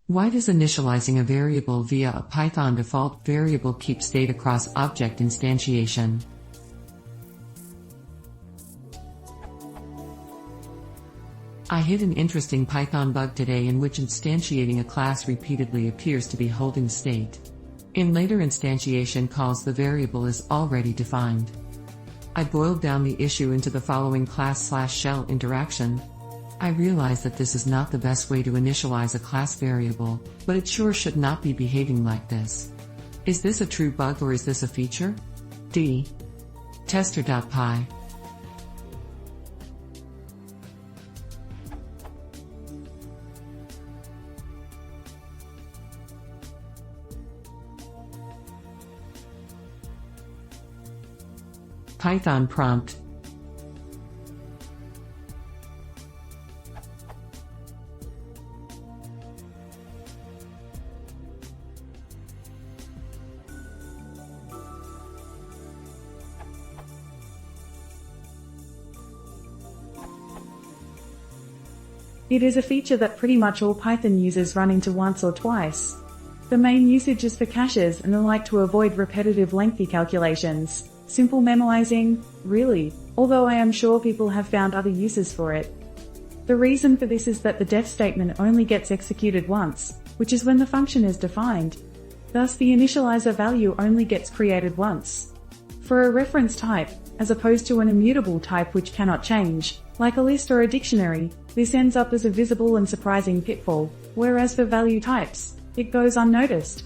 Why does initializing a variable via a Python default variable keep state across object instantiation? I hit an interesting Python bug today in which instantiating a class repeatedly appears to be holding state. In later instantiation calls, the variable is already defined. I boiled down the issue into the following class/shell interaction. I realize that this is not the best way to initialize a class variable, but it sure should not be behaving like this. Is this a true bug or is this a feature? D. Tester.py. Python prompt. It is a feature that pretty much all Python users run into once or twice. The main usage is for caches and the like to avoid repetitive lengthy calculations. Simple memoizing, really, although I am sure people have found other uses for it. The reason for this is that the def statement only gets executed once, which is when the function is defined. Thus the initializer value only gets created once. For a reference type, as opposed to an immutable type which cannot change, like a list or a dictionary, this ends up as a visible and surprising pitfall, whereas for value types, it goes unnoticed.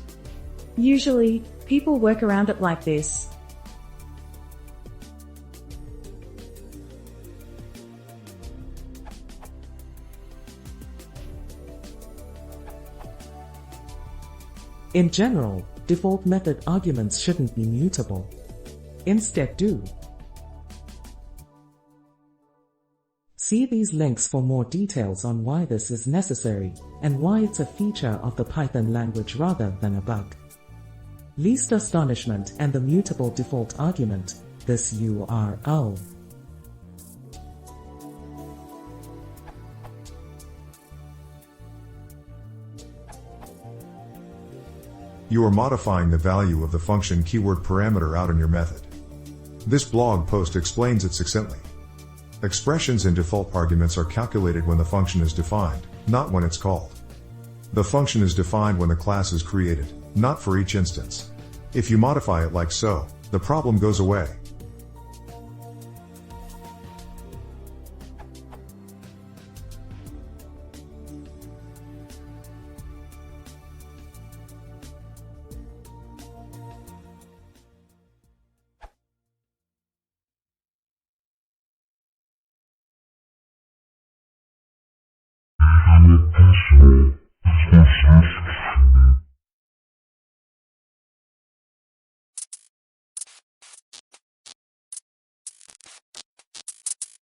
Usually, people work around it like this. In general, default method arguments shouldn't be mutable. Instead do. See these links for more details on why this is necessary, and why it's a feature of the Python language rather than a bug. Least astonishment and the mutable default argument, this URL. You are modifying the value of the function keyword parameter out in your method. This blog post explains it succinctly. Expressions in default arguments are calculated when the function is defined, not when it's called. The function is defined when the class is created, not for each instance. If you modify it like so, the problem goes away. Initializing